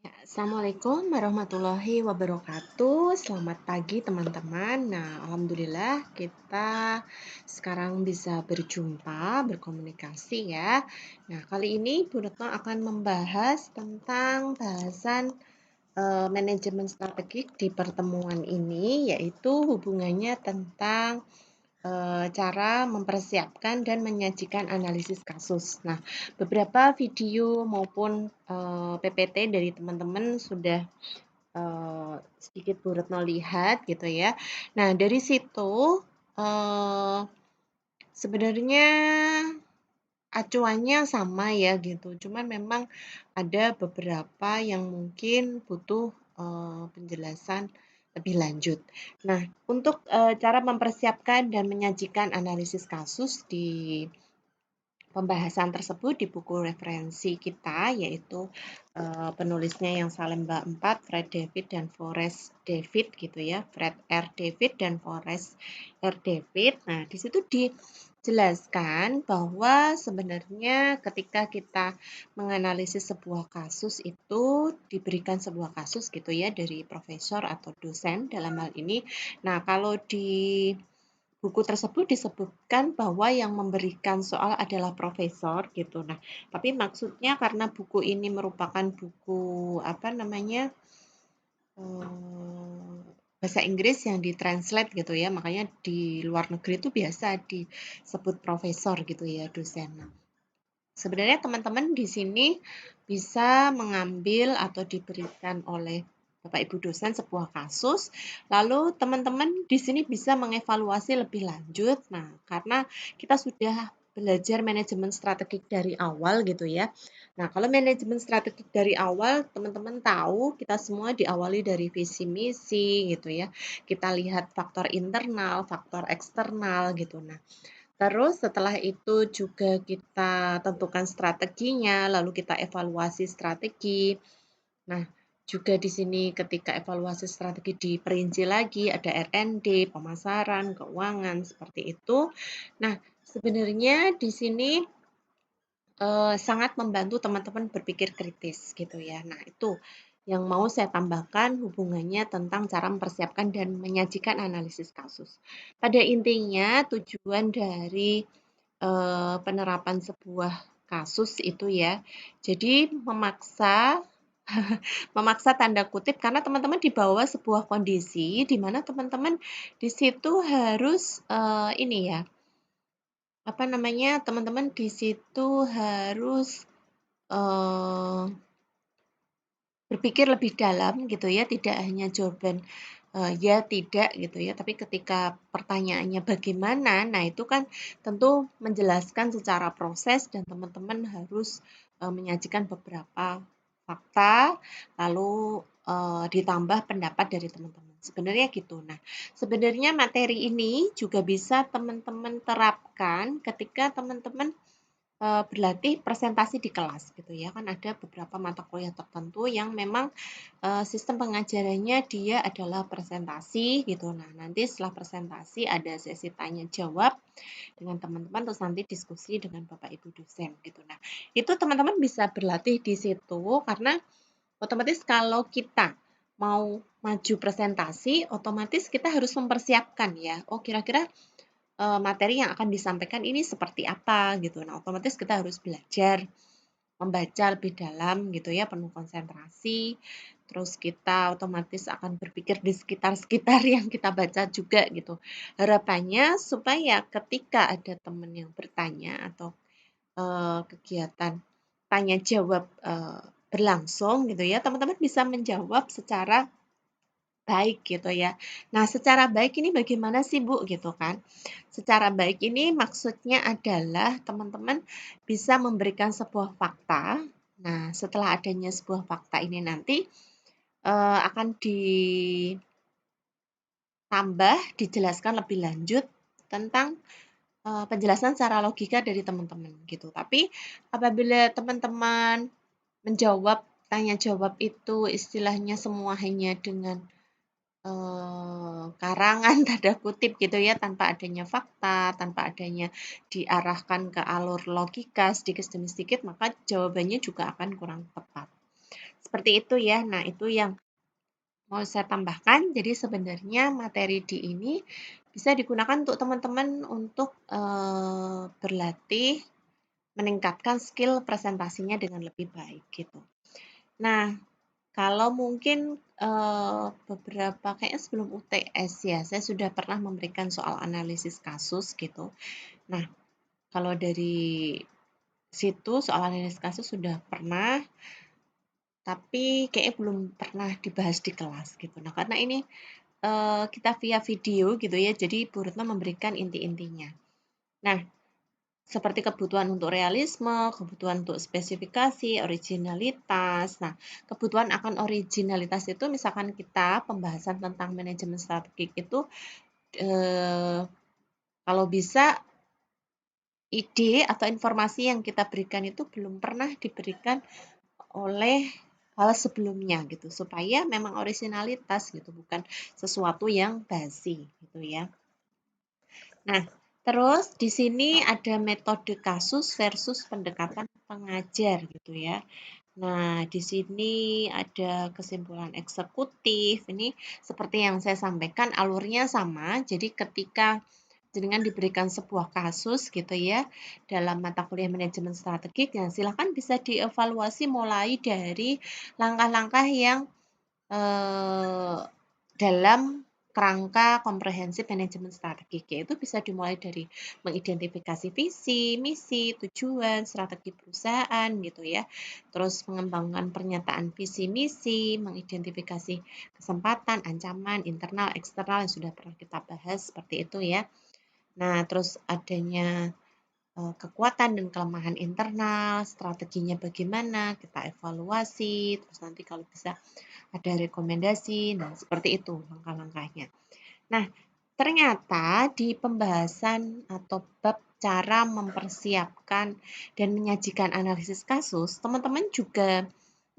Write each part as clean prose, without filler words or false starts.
Ya, Assalamualaikum warahmatullahi wabarakatuh. Selamat pagi teman-teman. Nah, alhamdulillah kita sekarang bisa berjumpa, berkomunikasi ya. Nah, kali ini Bu Retno akan membahas tentang bahasan manajemen strategik di pertemuan ini, yaitu hubungannya tentang cara mempersiapkan dan menyajikan analisis kasus. Nah, beberapa video maupun PPT dari teman-teman sudah sedikit Bu Retno lihat gitu ya. Nah, dari situ eh, sebenarnya acuannya sama ya gitu. Cuman memang ada beberapa yang mungkin butuh penjelasan lebih lanjut. Nah, untuk cara mempersiapkan dan menyajikan analisis kasus di pembahasan tersebut di buku referensi kita, yaitu penulisnya yang Salemba 4, Fred David dan Forrest David gitu ya, Fred R. David dan Forrest R. David. Nah, di situ dijelaskan bahwa sebenarnya ketika kita menganalisis sebuah kasus itu diberikan sebuah kasus gitu ya dari profesor atau dosen dalam hal ini. Nah, kalau di buku tersebut disebutkan bahwa yang memberikan soal adalah profesor gitu. Nah, tapi maksudnya karena buku ini merupakan buku apa namanya bahasa Inggris yang ditranslate gitu ya, makanya di luar negeri itu biasa disebut profesor gitu ya dosen. Nah, sebenarnya teman-teman di sini bisa mengambil atau diberikan oleh Bapak Ibu dosen sebuah kasus, lalu teman-teman di sini bisa mengevaluasi lebih lanjut. Nah, karena kita sudah belajar manajemen strategik dari awal gitu ya. Nah, kalau manajemen strategik dari awal, teman-teman tahu kita semua diawali dari visi misi gitu ya. Kita lihat faktor internal, faktor eksternal gitu. Nah, terus setelah itu juga kita tentukan strateginya, lalu kita evaluasi strategi. Nah, juga di sini ketika evaluasi strategi diperinci lagi, ada R&D, pemasaran, keuangan, seperti itu. Nah, sebenarnya di sini sangat membantu teman-teman berpikir kritis gitu ya. Nah, itu yang mau saya tambahkan hubungannya tentang cara mempersiapkan dan menyajikan analisis kasus. Pada intinya tujuan dari penerapan sebuah kasus itu ya. Jadi memaksa memaksa tanda kutip karena teman-teman dibawa sebuah kondisi di mana teman-teman di situ harus ini ya, apa namanya? Teman-teman di situ harus eh, berpikir lebih dalam gitu ya, tidak hanya jawaban ya, tidak gitu ya, tapi ketika pertanyaannya bagaimana, nah itu kan tentu menjelaskan secara proses dan teman-teman harus menyajikan beberapa fakta, lalu ditambah pendapat dari teman-teman. Sebenarnya gitu. Nah, sebenarnya materi ini juga bisa teman-teman terapkan ketika teman-teman berlatih presentasi di kelas gitu ya. Kan ada beberapa mata kuliah tertentu yang memang sistem pengajarannya dia adalah presentasi gitu. Nah, nanti setelah presentasi ada sesi tanya jawab dengan teman-teman terus nanti diskusi dengan Bapak Ibu dosen gitu. Nah, itu teman-teman bisa berlatih di situ karena otomatis kalau kita mau maju presentasi, otomatis kita harus mempersiapkan ya. Oh, kira-kira materi yang akan disampaikan ini seperti apa gitu. Nah, otomatis kita harus belajar membaca lebih dalam gitu ya, penuh konsentrasi. Terus kita otomatis akan berpikir di sekitar-sekitar yang kita baca juga gitu. Harapannya supaya ketika ada teman yang bertanya atau kegiatan tanya jawab berlangsung gitu ya, teman-teman bisa menjawab secara baik gitu ya. Nah, secara baik ini bagaimana sih Bu gitu kan? Secara baik ini maksudnya adalah teman-teman bisa memberikan sebuah fakta. Nah, setelah adanya sebuah fakta ini nanti akan ditambah, dijelaskan lebih lanjut tentang penjelasan secara logika dari teman-teman gitu. Tapi apabila teman-teman menjawab tanya jawab itu istilahnya semua hanya dengan karangan tanda kutip gitu ya, tanpa adanya fakta, tanpa adanya diarahkan ke alur logika sedikit demi sedikit, maka jawabannya juga akan kurang tepat. seperti itu ya. Nah, itu yang mau saya tambahkan. Jadi sebenarnya materi di ini bisa digunakan untuk teman-teman untuk berlatih meningkatkan skill presentasinya dengan lebih baik gitu. Nah, kalau mungkin beberapa kayaknya sebelum UTS ya, saya sudah pernah memberikan soal analisis kasus gitu. Nah, kalau dari situ soal analisis kasus sudah pernah, tapi kayaknya belum pernah dibahas di kelas gitu. Nah, karena ini kita via video gitu ya, jadi Bu Retno memberikan inti-intinya. Nah, seperti kebutuhan untuk realisme, kebutuhan untuk spesifikasi, originalitas. Nah, kebutuhan akan originalitas itu misalkan kita pembahasan tentang manajemen strategik itu eh, kalau bisa ide atau informasi yang kita berikan itu belum pernah diberikan oleh hal sebelumnya gitu supaya memang originalitas gitu bukan sesuatu yang basi gitu ya. Nah, terus di sini ada metode kasus versus pendekatan pengajar gitu ya. Nah, di sini ada kesimpulan eksekutif. Ini seperti yang saya sampaikan alurnya sama. Jadi ketika dengan diberikan sebuah kasus gitu ya dalam mata kuliah manajemen strategik, ya silahkan bisa dievaluasi mulai dari langkah-langkah yang eh, dalam kerangka komprehensif manajemen strategik, yaitu bisa dimulai dari mengidentifikasi visi, misi, tujuan, strategi perusahaan gitu ya. Terus mengembangkan pernyataan visi misi, mengidentifikasi kesempatan, ancaman, internal, eksternal yang sudah pernah kita bahas seperti itu ya. Nah, terus adanya kekuatan dan kelemahan internal, strateginya bagaimana, kita evaluasi, terus nanti kalau bisa ada rekomendasi, nah seperti itu langkah-langkahnya. Nah, ternyata di pembahasan atau bab cara mempersiapkan dan menyajikan analisis kasus, teman-teman juga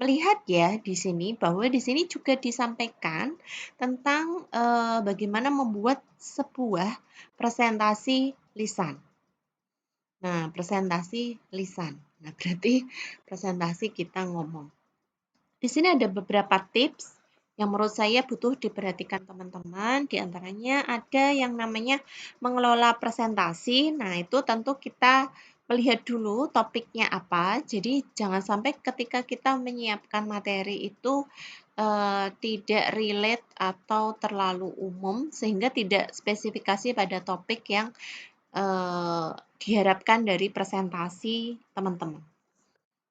melihat ya di sini bahwa di sini juga disampaikan tentang bagaimana membuat sebuah presentasi lisan. Nah, presentasi lisan. Nah, berarti presentasi kita ngomong. Di sini ada beberapa tips yang menurut saya butuh diperhatikan teman-teman. Di antaranya ada yang namanya mengelola presentasi. Nah, itu tentu kita melihat dulu topiknya apa. Jadi, jangan sampai ketika kita menyiapkan materi itu tidak relate atau terlalu umum sehingga tidak spesifikasi pada topik yang diharapkan dari presentasi teman-teman.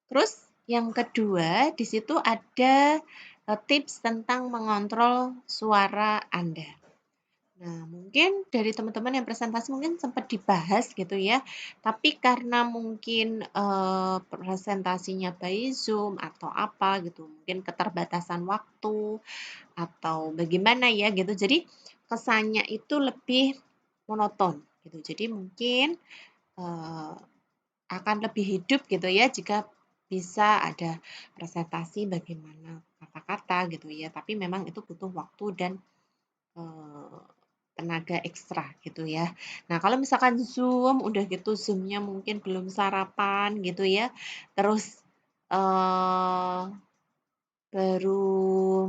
Terus yang kedua, di situ ada tips tentang mengontrol suara Anda. Nah, mungkin dari teman-teman yang presentasi mungkin sempat dibahas gitu ya, tapi karena mungkin presentasinya by Zoom atau apa gitu, mungkin keterbatasan waktu atau bagaimana ya gitu. Jadi kesannya itu lebih monoton gitu. Jadi mungkin eh, akan lebih hidup gitu ya jika bisa ada presentasi bagaimana kata-kata gitu ya. Tapi memang itu butuh waktu dan eh, tenaga ekstra gitu ya. Nah, kalau misalkan Zoom udah gitu Zoom-nya mungkin belum sarapan gitu ya. Terus eh baru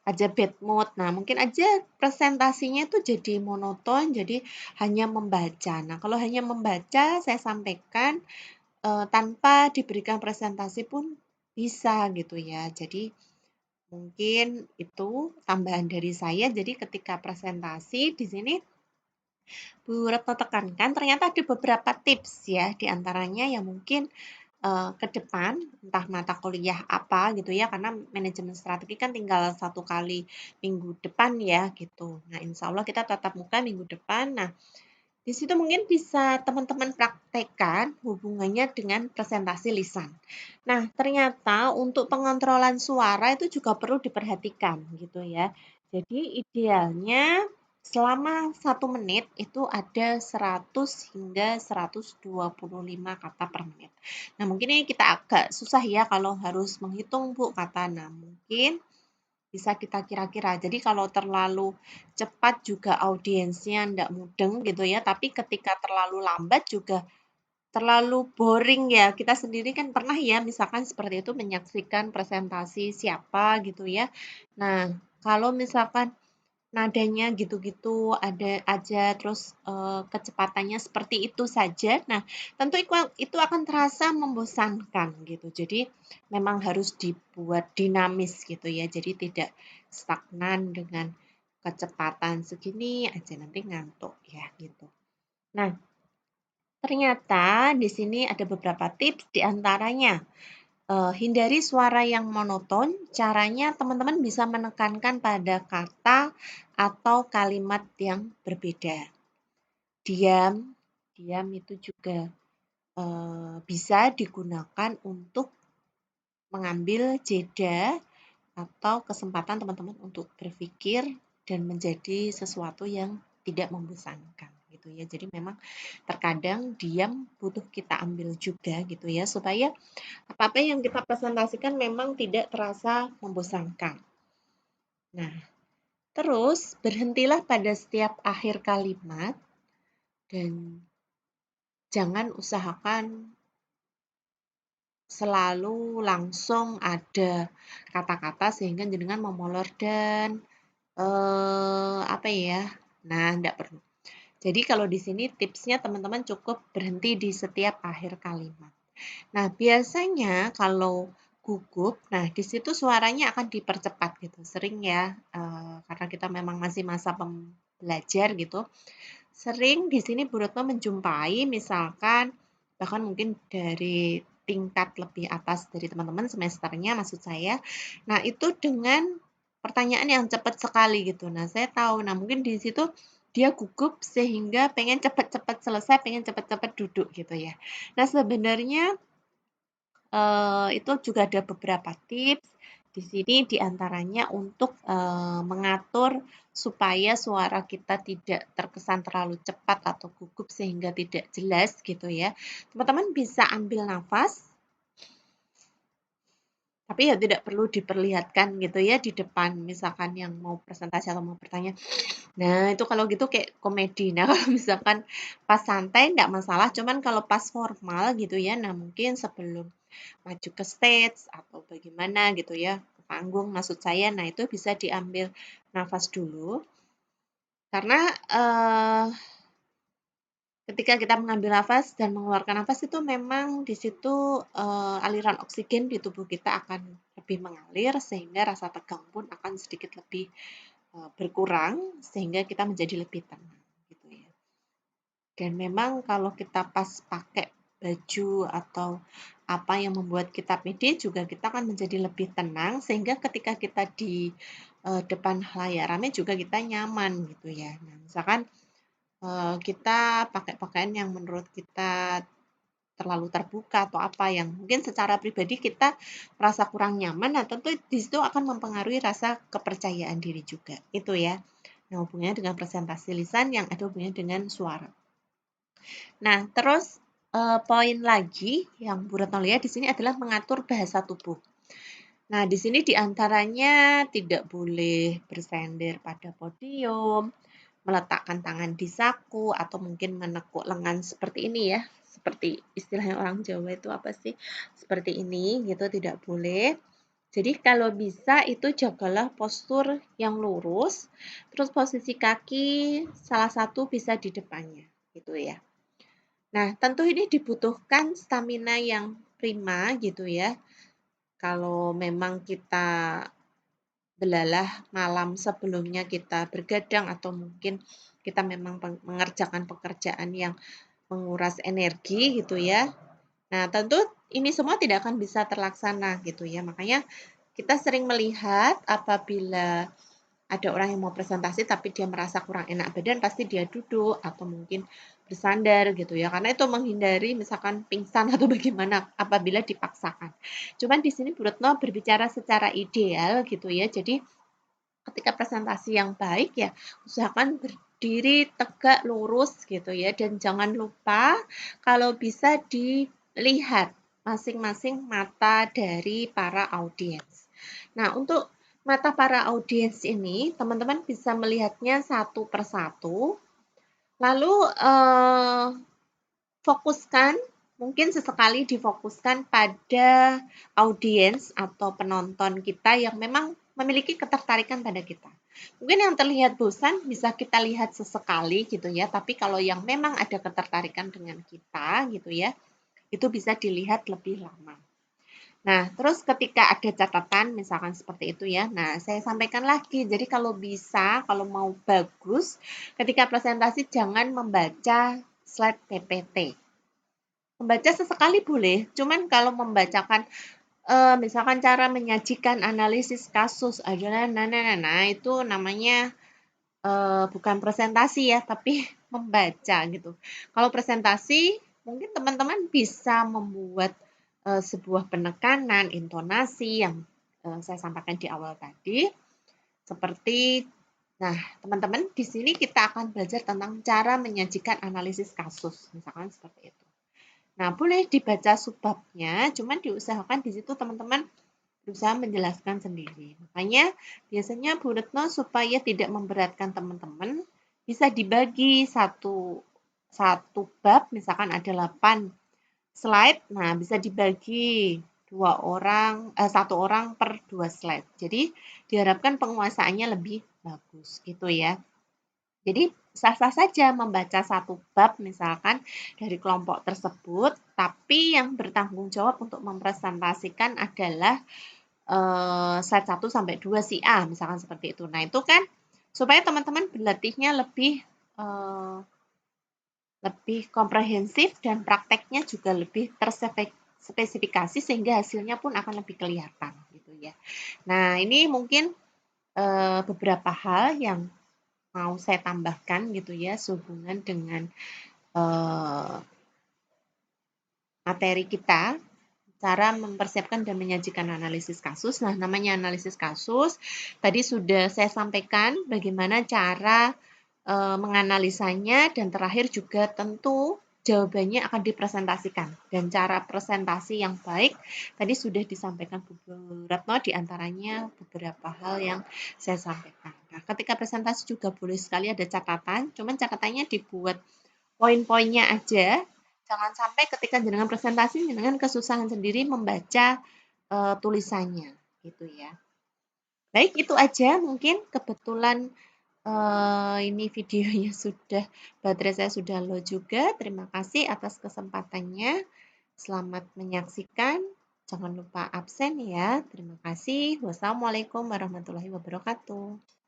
aja bad mood. Nah, mungkin aja presentasinya itu jadi monoton, jadi hanya membaca. Nah, kalau hanya membaca, saya sampaikan tanpa diberikan presentasi pun bisa gitu ya. Jadi mungkin itu tambahan dari saya. Jadi ketika presentasi di sini Bu Retno tekankan ternyata ada beberapa tips ya di antaranya yang mungkin ke depan entah mata kuliah apa gitu ya karena manajemen strategi kan tinggal 1 kali minggu depan ya gitu. Nah, insya Allah kita tatap muka minggu depan. Nah, di situ mungkin bisa teman-teman praktekkan hubungannya dengan presentasi lisan. Nah, ternyata untuk pengontrolan suara itu juga perlu diperhatikan gitu ya. Jadi idealnya selama 1 menit itu ada 100 hingga 125 kata per menit. Nah, mungkin ini kita agak susah ya kalau harus menghitung Bu kata. Nah, mungkin bisa kita kira-kira. Jadi kalau terlalu cepat juga audiensnya ndak mudeng gitu ya, tapi ketika terlalu lambat juga terlalu boring ya. Kita sendiri kan pernah ya misalkan seperti itu menyaksikan presentasi siapa gitu ya. Nah, kalau misalkan nadanya gitu-gitu ada aja terus kecepatannya seperti itu saja. Nah, tentu itu akan terasa membosankan gitu. Jadi memang harus dibuat dinamis gitu ya. Jadi tidak stagnan dengan kecepatan segini aja nanti ngantuk ya gitu. Nah, ternyata di sini ada beberapa tips di antaranya. Hindari suara yang monoton, caranya teman-teman bisa menekankan pada kata atau kalimat yang berbeda. Diam, diam itu juga bisa digunakan untuk mengambil jeda atau kesempatan teman-teman untuk berpikir dan menjadi sesuatu yang tidak membosankan gitu ya. Jadi memang terkadang diam butuh kita ambil juga gitu ya supaya apa-apa yang kita presentasikan memang tidak terasa membosankan. Nah, terus berhentilah pada setiap akhir kalimat dan jangan usahakan selalu langsung ada kata-kata sehingga jenengan memolor dan apa ya? Nah, enggak perlu. Jadi kalau di sini tipsnya teman-teman cukup berhenti di setiap akhir kalimat. Nah, biasanya kalau gugup, nah di situ suaranya akan dipercepat gitu. Sering ya, karena kita memang masih masa belajar gitu. Sering di sini Bu Retno menjumpai misalkan bahkan mungkin dari tingkat lebih atas dari teman-teman semesternya maksud saya. Nah, itu dengan pertanyaan yang cepat sekali gitu. Nah, saya tahu. Nah, mungkin di situ dia gugup sehingga pengen cepat-cepat selesai, pengen cepat-cepat duduk gitu ya. Nah, sebenarnya itu juga ada beberapa tips di sini diantaranya untuk mengatur supaya suara kita tidak terkesan terlalu cepat atau gugup sehingga tidak jelas gitu ya. Teman-teman bisa ambil nafas, tapi ya tidak perlu diperlihatkan gitu ya di depan misalkan yang mau presentasi atau mau bertanya. Nah, itu kalau gitu kayak komedi. Nah, kalau misalkan pas santai enggak masalah, cuman kalau pas formal gitu ya, nah mungkin sebelum maju ke stage atau bagaimana gitu ya, ke panggung maksud saya, nah itu bisa diambil nafas dulu. Karena ketika kita mengambil nafas dan mengeluarkan nafas itu memang di situ aliran oksigen di tubuh kita akan lebih mengalir sehingga rasa tegang pun akan sedikit lebih berkurang sehingga kita menjadi lebih tenang gitu ya. Dan memang kalau kita pas pakai baju atau apa yang membuat kita pede juga kita akan menjadi lebih tenang sehingga ketika kita di depan khalayak ramai juga kita nyaman gitu ya. Nah, misalkan kita pakai pakaian yang menurut kita terlalu terbuka atau apa yang mungkin secara pribadi kita merasa kurang nyaman, nah tentu di situ akan mempengaruhi rasa kepercayaan diri juga. Itu ya. Nah, hubungannya dengan presentasi lisan yang ada hubungannya dengan suara. Nah, terus poin lagi yang Bu Retno lihat di sini adalah mengatur bahasa tubuh. Nah, di sini diantaranya tidak boleh bersender pada podium, meletakkan tangan di saku, atau mungkin menekuk lengan seperti ini ya. Seperti istilahnya orang Jawa itu apa sih? Seperti ini gitu, tidak boleh. Jadi kalau bisa itu jagalah postur yang lurus, terus posisi kaki salah satu bisa di depannya gitu ya. Nah, tentu ini dibutuhkan stamina yang prima gitu ya. Kalau memang kita belalah malam sebelumnya kita bergadang atau mungkin kita memang mengerjakan pekerjaan yang menguras energi gitu ya. Nah, tentu ini semua tidak akan bisa terlaksana gitu ya. Makanya kita sering melihat apabila ada orang yang mau presentasi tapi dia merasa kurang enak badan, pasti dia duduk atau mungkin bersandar gitu ya. Karena itu menghindari misalkan pingsan atau bagaimana apabila dipaksakan. Cuman di sini Bu Retno berbicara secara ideal gitu ya. Jadi ketika presentasi yang baik ya usahakan berdiri tegak lurus gitu ya. Dan jangan lupa kalau bisa dilihat masing-masing mata dari para audiens. Nah, untuk mata para audiens ini, teman-teman bisa melihatnya satu persatu, lalu fokuskan mungkin sesekali difokuskan pada audiens atau penonton kita yang memang memiliki ketertarikan pada kita. Mungkin yang terlihat bosan bisa kita lihat sesekali gitu ya, tapi kalau yang memang ada ketertarikan dengan kita gitu ya, itu bisa dilihat lebih lama. Nah, terus ketika ada catatan, misalkan seperti itu ya, nah saya sampaikan lagi, jadi kalau bisa, kalau mau bagus, ketika presentasi jangan membaca slide PPT. Membaca sesekali boleh, cuman kalau membacakan misalkan cara menyajikan analisis kasus adalah nah itu namanya bukan presentasi ya, tapi membaca gitu. Kalau presentasi, mungkin teman-teman bisa membuat sebuah penekanan, intonasi yang saya sampaikan di awal tadi, seperti, nah teman-teman di sini kita akan belajar tentang cara menyajikan analisis kasus, misalkan seperti itu. Nah, boleh dibaca subbabnya, cuman diusahakan di situ teman-teman berusaha menjelaskan sendiri. Makanya biasanya Bu Retno supaya tidak memberatkan teman-teman bisa dibagi satu bab, misalkan ada 8 slide, nah bisa dibagi satu orang per 2 slide. Jadi diharapkan penguasaannya lebih bagus gitu ya. Jadi sah-sah saja membaca satu bab misalkan dari kelompok tersebut, tapi yang bertanggung jawab untuk mempresentasikan adalah slide 1 sampai 2 si A, misalkan seperti itu. Nah, itu kan supaya teman-teman berlatihnya lebih komprehensif dan prakteknya juga lebih terspesifikasi sehingga hasilnya pun akan lebih kelihatan gitu ya. Nah, ini mungkin beberapa hal yang mau saya tambahkan gitu ya sehubungan dengan materi kita, cara mempersiapkan dan menyajikan analisis kasus. Nah, namanya analisis kasus, tadi sudah saya sampaikan bagaimana cara menganalisanya dan terakhir juga tentu jawabannya akan dipresentasikan. Dan cara presentasi yang baik tadi sudah disampaikan Bu Retno di antaranya beberapa hal yang saya sampaikan. Nah, ketika presentasi juga boleh sekali ada catatan, cuman catatannya dibuat poin-poinnya aja. Jangan sampai ketika jenengan presentasi jenengan kesusahan sendiri membaca tulisannya gitu ya. Baik, itu aja mungkin kebetulan ini videonya sudah baterai saya sudah low juga. Terima kasih atas kesempatannya. Selamat menyaksikan. Jangan lupa absen ya. Terima kasih. Wassalamualaikum warahmatullahi wabarakatuh.